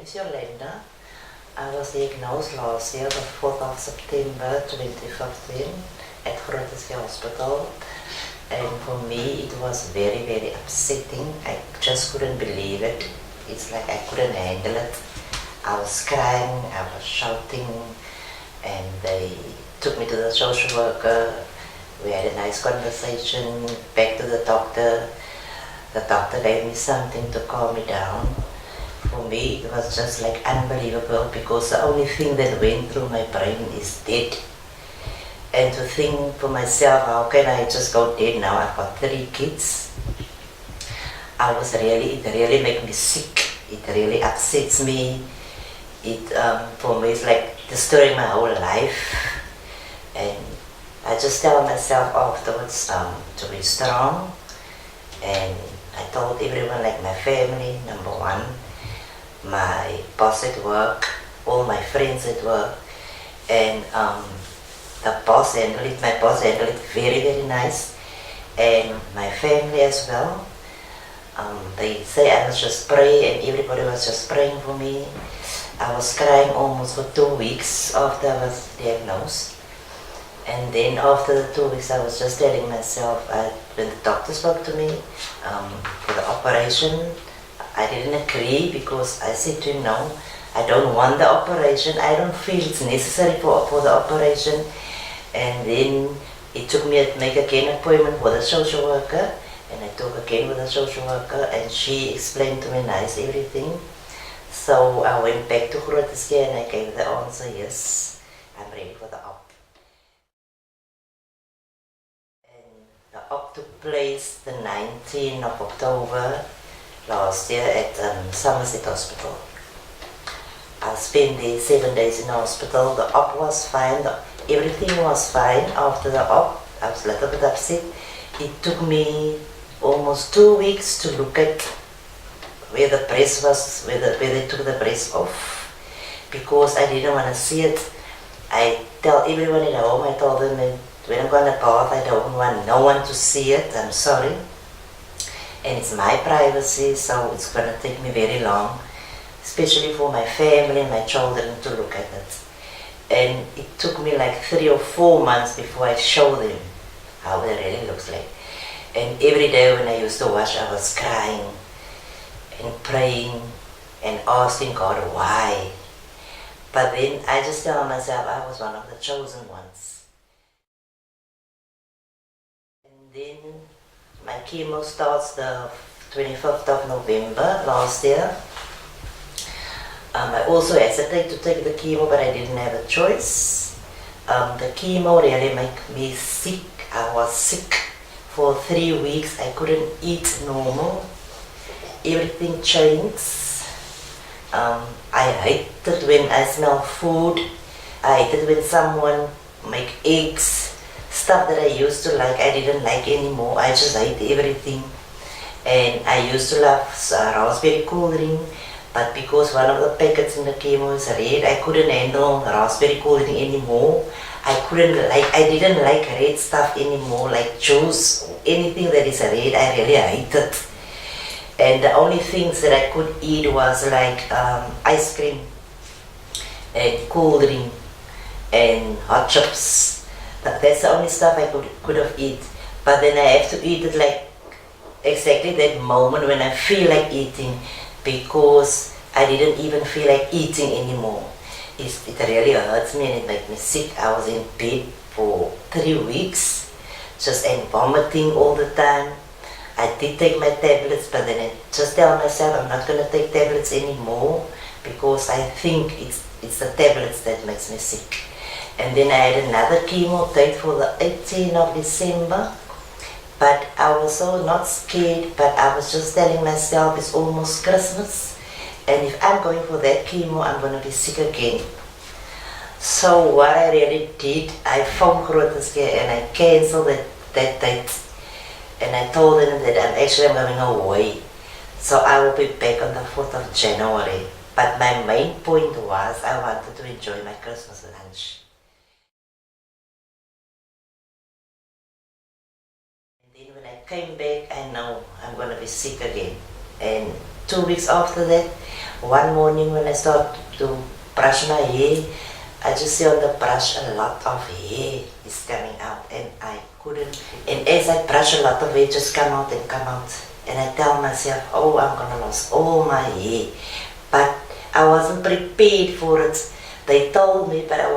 is Yolanda. I was diagnosed last year, the 4th of September 2015 at Grooteske Hospital. And for me, it was very, very upsetting. I just couldn't believe it. It's like I couldn't handle it. I was crying, I was shouting, and they took me to the social worker. We had a nice conversation, back to the doctor. The doctor gave me something to calm me down. For me, it was just like unbelievable because the only thing that went through my brain is dead. And to think for myself, how can I just go dead now? I've got 3 kids. It really made me sick. It really upsets me. For me, it's like destroying my whole life. And I just tell myself afterwards to be strong. And I told everyone, like my family, number one, my boss at work, all my friends at work, and my boss handled it very, very nice, and my family as well. They say I must just pray, and everybody was just praying for me. I was crying almost for 2 weeks after I was diagnosed. And then after the 2 weeks, I was just telling myself, when the doctor spoke to me for the operation, I didn't agree because I said to him, no, I don't want the operation. I don't feel it's necessary for the operation. And then it took me to make again an appointment with a social worker. And I talked again with a social worker, and she explained to me nice everything. So I went back to Grooteske and I gave the answer, yes, I'm ready for the op. The op took place the 19th of October last year at Somerset Hospital. I spent there 7 days in the hospital. The op was fine, everything was fine after the op. I was a little bit upset. It took me almost 2 weeks to look at where the breast was, where they took the breast off, because I didn't want to see it. I tell everyone at home, I told them that when I'm going to bath, I don't want no one to see it, I'm sorry. And it's my privacy, so it's going to take me very long, especially for my family and my children to look at it. And it took me like 3 or 4 months before I showed them how it really looks like. And every day when I used to wash, I was crying and praying and asking God why. But then I just tell myself I was one of the chosen ones. And then my chemo starts the 25th of November last year. I also hesitated to take the chemo, but I didn't have a choice. The chemo really made me sick. I was sick for 3 weeks. I couldn't eat normal. Everything changed. I hated when I smell food. I hated when someone make eggs. Stuff that I used to like, I didn't like anymore. I just hate everything. And I used to love raspberry cool drink, but because one of the packets in the chemo is red, I couldn't handle raspberry cool drink anymore. I didn't like red stuff anymore, like juice, anything that is red, I really hated. And the only things that I could eat was like ice cream and cool drink and hot chips. That's the only stuff I could have eaten. But then I have to eat it like exactly that moment when I feel like eating, because I didn't even feel like eating anymore. It really hurts me and it made me sick. I was in bed for 3 weeks, just and vomiting all the time. I did take my tablets, but then I just tell myself I'm not going to take tablets anymore because I think it's the tablets that makes me sick. And then I had another chemo date for the 18th of December, but I was so not scared, but I was just telling myself it's almost Christmas, and if I'm going for that chemo, I'm going to be sick again. So what I really did, I phoned Grooteske and I cancelled that date. And I told them that I'm going away. So I will be back on the 4th of January. But my main point was I wanted to enjoy my Christmas lunch. And then when I came back, I know I'm going to be sick again. And 2 weeks after that, one morning when I start to brush my hair, I just see on the brush a lot of hair is coming out, and I couldn't. And as I brush, a lot of hair just come out and come out. And I tell myself, oh, I'm gonna lose all my hair. But I wasn't prepared for it. They told me, but I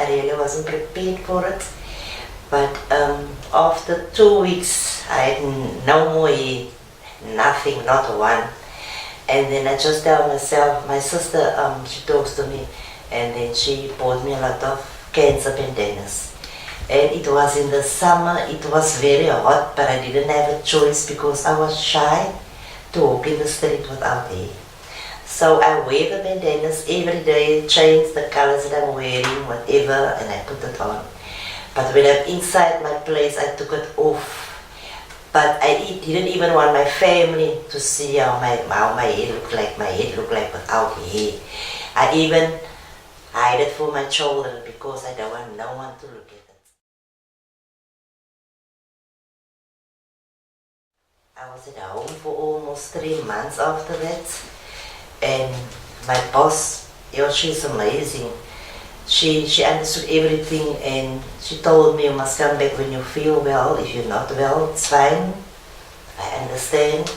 really wasn't prepared for it. But after 2 weeks, I had no more hair, nothing, not one. And then I just tell myself, my sister, she talks to me, and then she bought me a lot of cancer bandanas. And it was in the summer, it was very hot, but I didn't have a choice because I was shy to walk in the street without hair. So I wear the bandanas every day, change the colors that I'm wearing, whatever, and I put it on. But when I'm inside my place, I took it off. But I didn't even want my family to see how my hair looked like, my head looked like without hair. I even hide it for my children because I don't want no one to look at it. I was at home for almost 3 months after that, and my boss, she's amazing. She understood everything, and she told me, you must come back when you feel well. If you're not well, it's fine. I understand.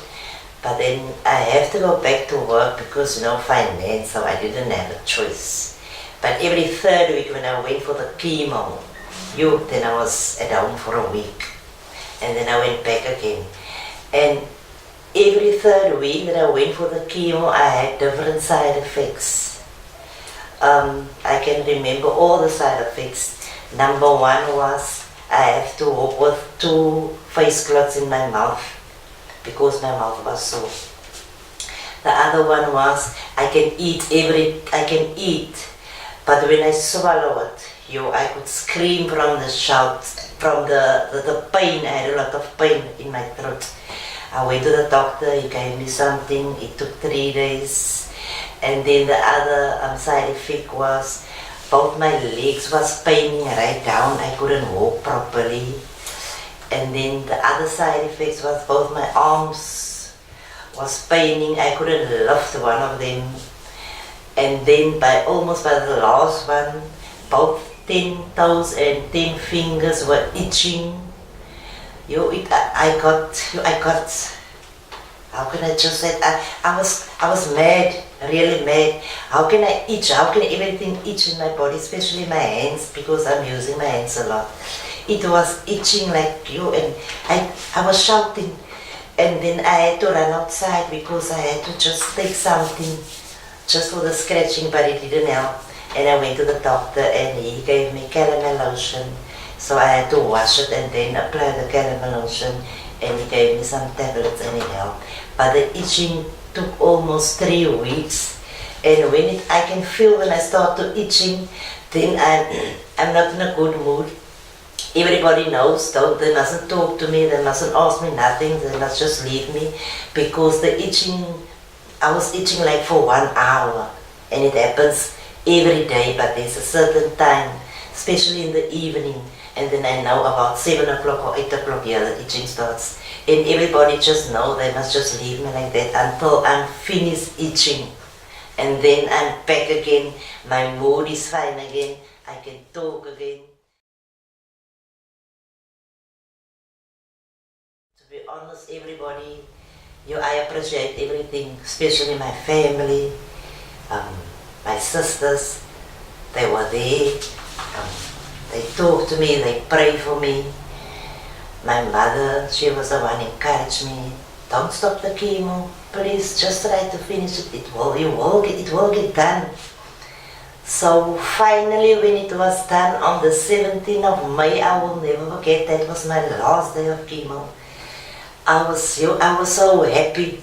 But then I have to go back to work because, finance, so I didn't have a choice. But every 3rd week when I went for the chemo, then I was at home for a week. And then I went back again. And every 3rd week that I went for the chemo, I had different side effects. I can remember all the side effects. Number 1 was I have to walk with 2 face cloths in my mouth because my mouth was sore. The other one was I can eat, but when I swallow it, I could scream from the shout, from the pain. I had a lot of pain in my throat. I went to the doctor, he gave me something, it took 3 days. And then the other side effect was both my legs was paining right down, I couldn't walk properly. And then the other side effects was both my arms was paining, I couldn't lift one of them. And then by the last one, both 10 toes and 10 fingers were itching. I got, how can I just say, I was mad, really mad. How can I itch? How can everything itch in my body, especially my hands, because I'm using my hands a lot. It was itching like and I was shouting. And then I had to run outside because I had to just take something just for the scratching, but it didn't help. And I went to the doctor and he gave me caramel lotion. So I had to wash it and then apply the caramel lotion, and he gave me some tablets and it helped. But the itching took almost 3 weeks, and when I can feel when I start to itching, then I'm not in a good mood. Everybody knows, they mustn't talk to me, they mustn't ask me nothing, they must just leave me, because the itching, I was itching like for 1 hour, and it happens every day, but there's a certain time, especially in the evening. And then I know about 7 o'clock or 8 o'clock, the itching starts. And everybody just know they must just leave me like that until I'm finished itching. And then I'm back again, my mood is fine again, I can talk again. To be honest, everybody, I appreciate everything, especially my family, my sisters, they were there. They talk to me, they pray for me. My mother, she was the one who encouraged me. Don't stop the chemo, please, just try to finish it. It will get done. So finally, when it was done on the 17th of May, I will never forget, that was my last day of chemo. I was so happy.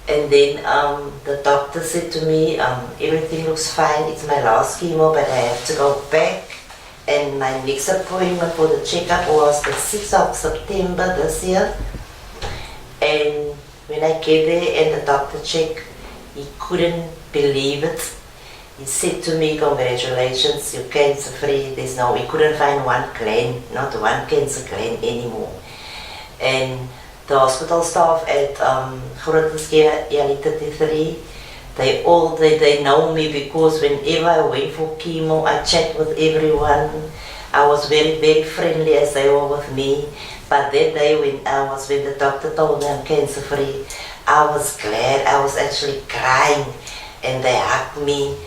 And then the doctor said to me, everything looks fine, it's my last chemo, but I have to go back. And my next appointment for the checkup was the 6th of September this year. And when I came there and the doctor checked, he couldn't believe it. He said to me, congratulations, you're cancer free. He couldn't find one gland, not one cancer gland anymore. And The hospital staff at Grootenskeer Yanni 33, they know me because whenever I went for chemo, I chat with everyone. I was very, very friendly as they were with me. But that day when the doctor told me I'm cancer free, I was glad. I was actually crying, and they hugged me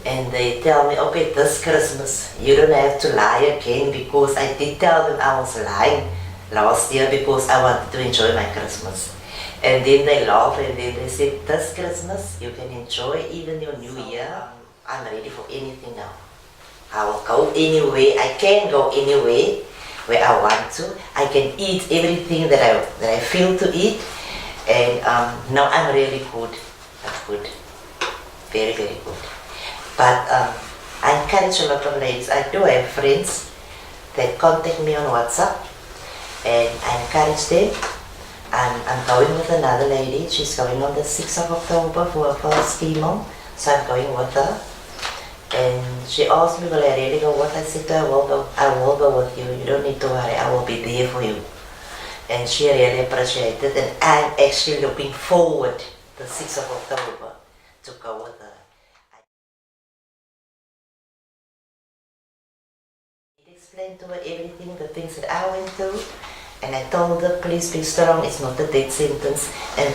and they tell me, okay, this Christmas you don't have to lie again, because I did tell them I was lying last year because I wanted to enjoy my Christmas. And then they laughed and then they said, this Christmas you can enjoy even your new year. I'm ready for anything now. I will go anywhere. I can go anywhere where I want to. I can eat everything that I feel to eat. And now I'm really good. I'm good. Very, very good. But I encourage a lot of ladies. I do have friends that contact me on WhatsApp, and I encourage them. I'm going with another lady. She's going on the 6th of October for her first chemo, so I'm going with her. And she asked me, will I really go with? I said to her, I will go with you. You don't need to worry. I will be there for you. And she really appreciated it. And I'm actually looking forward the 6th of October to go with her. I explained to her everything, the things that I went through. And I told her, please be strong, it's not a death sentence. And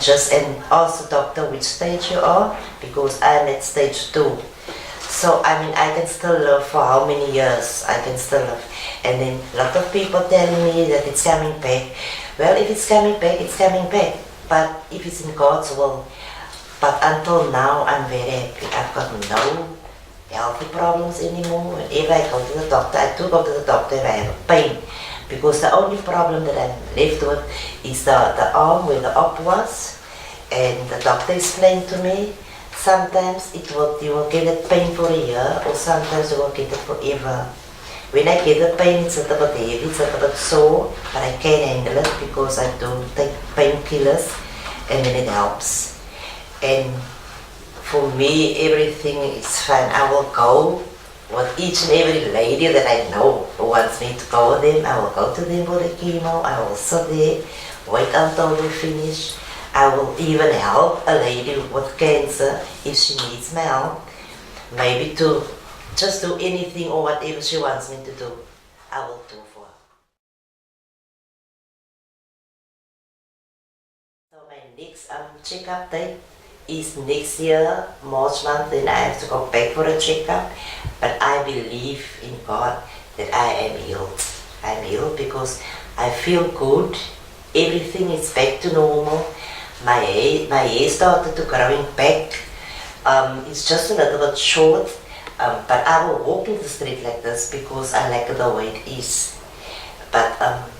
ask the doctor which stage you are, because I'm at stage 2. So, I mean, I can still live for how many years? I can still live. And then a lot of people telling me that it's coming back. Well, if it's coming back, it's coming back. But if it's in God's will. But until now, I'm very happy. I've got no healthy problems anymore. Whenever I go to the doctor, I do go to the doctor if I have a pain. Because the only problem that I'm left with is the arm where the op was. And the doctor explained to me, sometimes you will get that pain for a year, or sometimes you will get it forever. When I get the pain, it's a little bit heavy, it's a little bit sore, but I can handle it because I do take painkillers, and then it helps. And for me, everything is fine. I will go with each and every lady that I know who wants me to go with them. I will go to them for the chemo. I will sit there, wait until they finish. I will even help a lady with cancer if she needs my help. Maybe to just do anything or whatever she wants me to do, I will do for her. So my next checkup date is next year, March month, then I have to go back for a checkup. But I believe in God that I am healed. I'm healed because I feel good. Everything is back to normal. My hair started to growing back. It's just a little bit short, but I will walk in the street like this because I like the way it is. But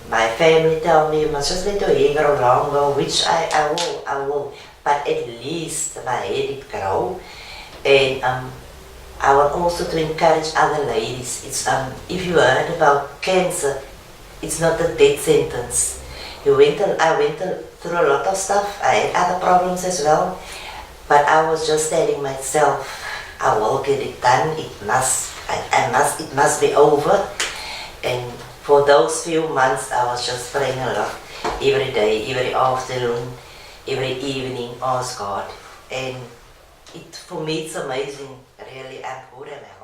my family tell me you must just let your hair grow longer, which I will. But at least my hair did grow. And I want also to encourage other ladies. It's if you heard about cancer, it's not a death sentence. I went through a lot of stuff. I had other problems as well, but I was just telling myself, I will get it done. It must be over. And for those few months, I was just praying a lot, every day, every afternoon, every evening, ask God. And for me, it's amazing. Really, I'm good and healthy.